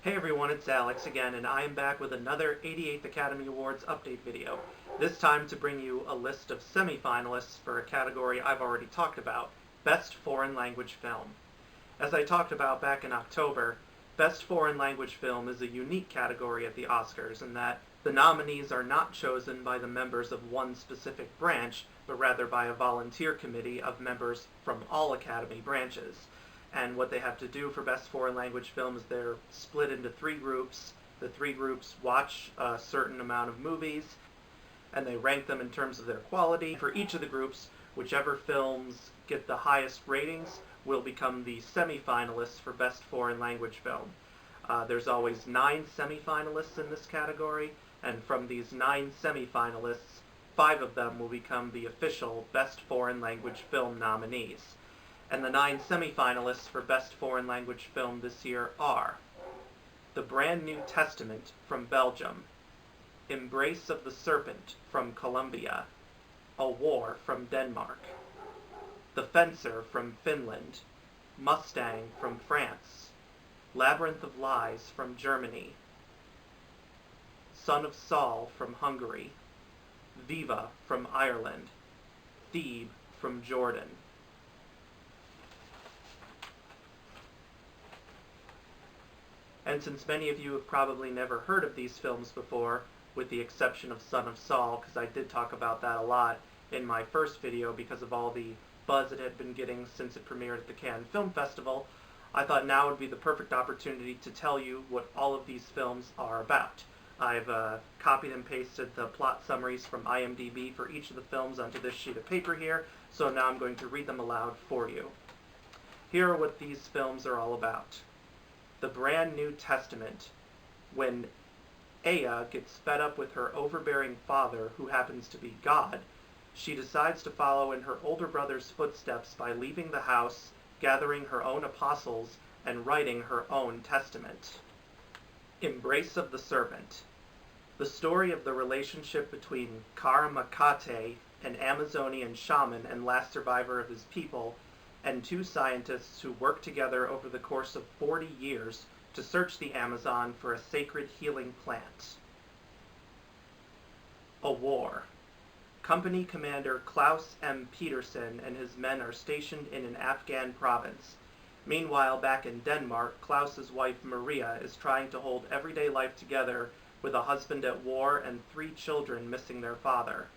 Hey everyone, it's Alex again, and I am back with another 88th Academy Awards update video. This time to bring you a list of semi-finalists for a category I've already talked about, Best Foreign Language Film. As I talked about back in October, Best Foreign Language Film is a unique category at the Oscars in that the nominees are not chosen by the members of one specific branch, but rather by a volunteer committee of members from all Academy branches. And what they have to do for Best Foreign Language Film is they're split into three groups. The three groups watch a certain amount of movies, and they rank them in terms of their quality. For each of the groups, whichever films get the highest ratings will become the semi-finalists for Best Foreign Language Film. There's always 9 semi-finalists in this category, and from these 9 semi-finalists, 5 of them will become the official Best Foreign Language Film nominees. And the 9 semi-finalists for Best Foreign Language Film this year are The Brand New Testament from Belgium, Embrace of the Serpent from Colombia, A War from Denmark, The Fencer from Finland, Mustang from France, Labyrinth of Lies from Germany, Son of Saul from Hungary, Viva from Ireland, Thebe from Jordan. And since many of you have probably never heard of these films before, with the exception of Son of Saul, because I did talk about that a lot in my first video because of all the buzz it had been getting since it premiered at the Cannes Film Festival, I thought now would be the perfect opportunity to tell you what all of these films are about. I've copied and pasted the plot summaries from IMDb for each of the films onto this sheet of paper here, so now I'm going to read them aloud for you. Here are what these films are all about. The Brand New Testament, when Aya gets fed up with her overbearing father, who happens to be God, she decides to follow in her older brother's footsteps by leaving the house, gathering her own apostles, and writing her own testament. Embrace of the Serpent, the story of the relationship between Karamakate, an Amazonian shaman and last survivor of his people, and 2 scientists who work together over the course of 40 years to search the Amazon for a sacred healing plant. A War. Company Commander Klaus M. Peterson and his men are stationed in an Afghan province. Meanwhile, back in Denmark, Klaus's wife Maria is trying to hold everyday life together with a husband at war and 3 children missing their father.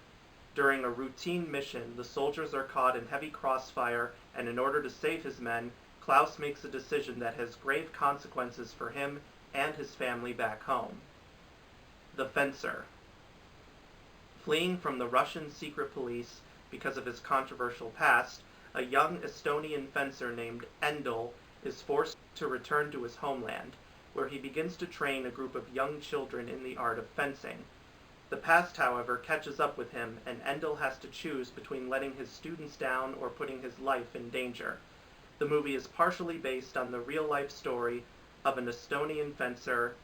During a routine mission, the soldiers are caught in heavy crossfire, and in order to save his men, Klaus makes a decision that has grave consequences for him and his family back home. The Fencer. Fleeing from the Russian secret police because of his controversial past, a young Estonian fencer named Endel is forced to return to his homeland, where he begins to train a group of young children in the art of fencing. The past, however, catches up with him, and Endel has to choose between letting his students down or putting his life in danger. The movie is partially based on the real-life story of an Estonian fencer,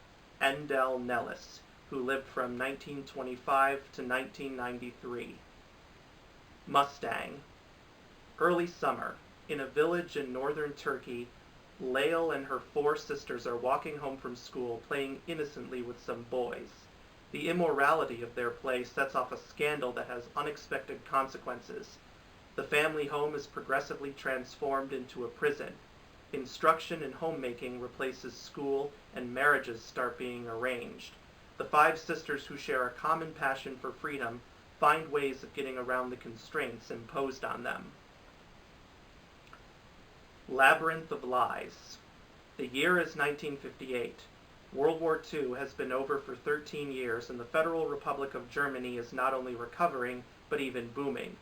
Endel Nellis, who lived from 1925 to 1993. Mustang. Early summer. In a village in northern Turkey, Lael and her 4 sisters are walking home from school, playing innocently with some boys. The immorality of their play sets off a scandal that has unexpected consequences. The family home is progressively transformed into a prison. Instruction in homemaking replaces school, and marriages start being arranged. The 5 sisters who share a common passion for freedom find ways of getting around the constraints imposed on them. Labyrinth of Lies. The year is 1958. World War II has been over for 13 years, and the Federal Republic of Germany is not only recovering, but even booming.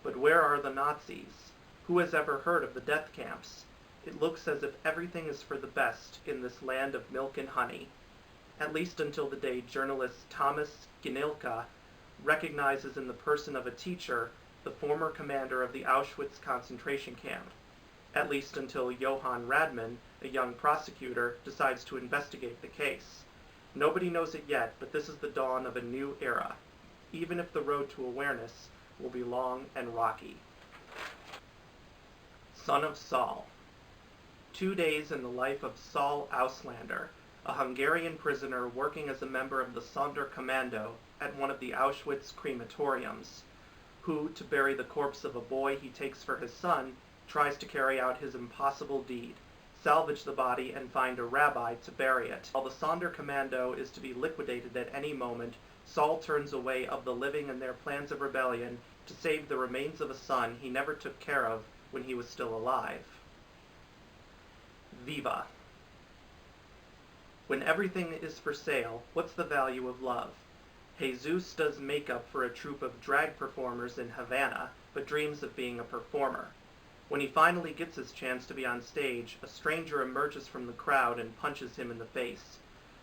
But where are the Nazis? Who has ever heard of the death camps? It looks as if everything is for the best in this land of milk and honey. At least until the day journalist Thomas Ginilka recognizes in the person of a teacher the former commander of the Auschwitz concentration camp. At least until Johann Radmann, a young prosecutor, decides to investigate the case. Nobody knows it yet, but this is the dawn of a new era, even if the road to awareness will be long and rocky. Son of Saul. 2 days in the life of Saul Auslander, a Hungarian prisoner working as a member of the Sonderkommando at one of the Auschwitz crematoriums, who, to bury the corpse of a boy he takes for his son, tries to carry out his impossible deed, salvage the body and find a rabbi to bury it. While the Sonderkommando is to be liquidated at any moment, Saul turns away of the living and their plans of rebellion to save the remains of a son he never took care of when he was still alive. Viva. When everything is for sale, what's the value of love? Jesus does makeup for a troupe of drag performers in Havana, but dreams of being a performer. When he finally gets his chance to be on stage, a stranger emerges from the crowd and punches him in the face.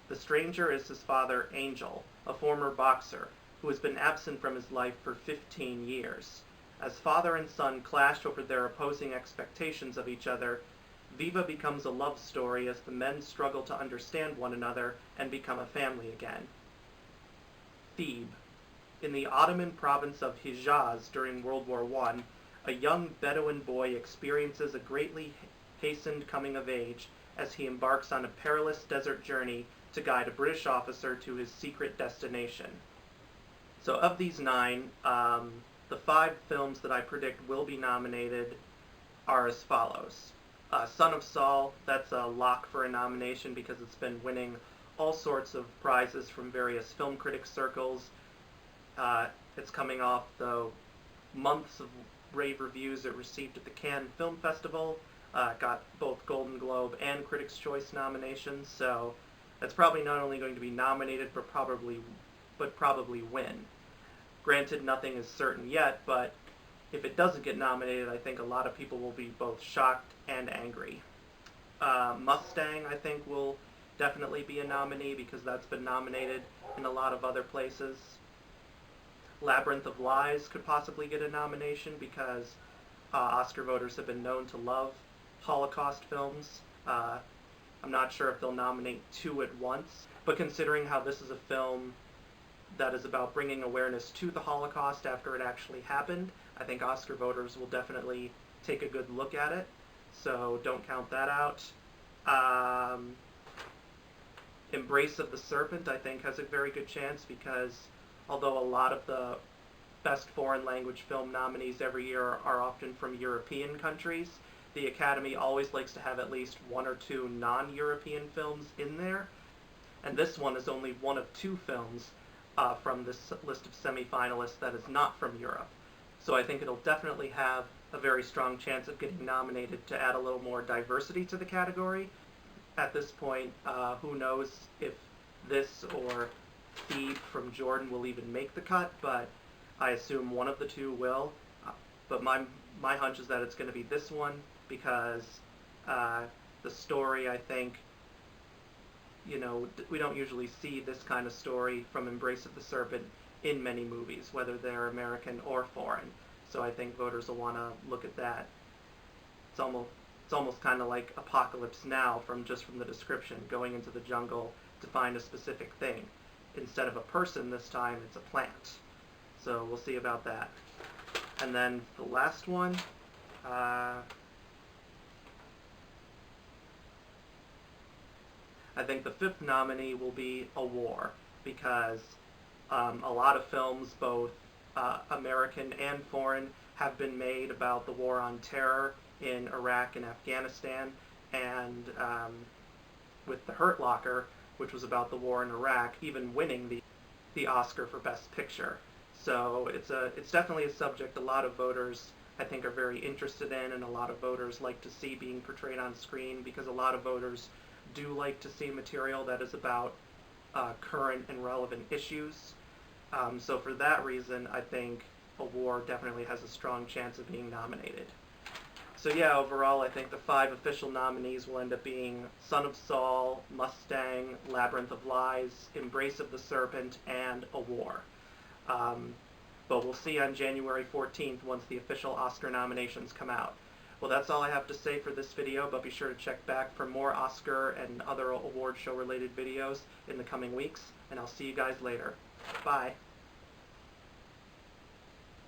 The stranger is his father, Angel, a former boxer, who has been absent from his life for 15 years. As father and son clash over their opposing expectations of each other, Viva becomes a love story as the men struggle to understand one another and become a family again. Thebe. In the Ottoman province of Hijaz during World War I, a young Bedouin boy experiences a greatly hastened coming of age as he embarks on a perilous desert journey to guide a British officer to his secret destination. So of these 9, the 5 films that I predict will be nominated are as follows. Son of Saul, that's a lock for a nomination because it's been winning all sorts of prizes from various film critic circles. It's coming off the months of rave reviews it received at the Cannes Film Festival. Got both Golden Globe and Critics' Choice nominations, so that's probably not only going to be nominated, but probably win. Granted, nothing is certain yet, but if it doesn't get nominated, I think a lot of people will be both shocked and angry. Mustang, I think, will definitely be a nominee because that's been nominated in a lot of other places. Labyrinth of Lies could possibly get a nomination because Oscar voters have been known to love Holocaust films. I'm not sure if they'll nominate 2 at once, but considering how this is a film that is about bringing awareness to the Holocaust after it actually happened, I think Oscar voters will definitely take a good look at it, so don't count that out. Embrace of the Serpent, I think, has a very good chance because although a lot of the best foreign language film nominees every year are often from European countries, the Academy always likes to have at least 1 or 2 non-European films in there, and this one is only one of 2 films from this list of semifinalists that is not from Europe. So I think it'll definitely have a very strong chance of getting nominated to add a little more diversity to the category. At this point, who knows if this or Thebe from Jordan will even make the cut, but I assume one of the 2 will. But my hunch is that it's going to be this one because the story, I think, we don't usually see this kind of story from Embrace of the Serpent in many movies, whether they're American or foreign. So I think voters will want to look at that. It's almost kind of like Apocalypse Now from the description, going into the jungle to find a specific thing. Instead of a person this time, it's a plant. So we'll see about that. And then the last one, I think the 5th nominee will be A War, because a lot of films, both American and foreign, have been made about the war on terror in Iraq and Afghanistan, and with The Hurt Locker, which was about the war in Iraq, even winning the Oscar for Best Picture. So it's definitely a subject a lot of voters, I think, are very interested in, and a lot of voters like to see being portrayed on screen, because a lot of voters do like to see material that is about current and relevant issues. So for that reason, I think A War definitely has a strong chance of being nominated. So yeah, overall, I think the 5 official nominees will end up being Son of Saul, Mustang, Labyrinth of Lies, Embrace of the Serpent, and A War. But we'll see on January 14th once the official Oscar nominations come out. Well, that's all I have to say for this video, but be sure to check back for more Oscar and other award show related videos in the coming weeks, and I'll see you guys later. Bye.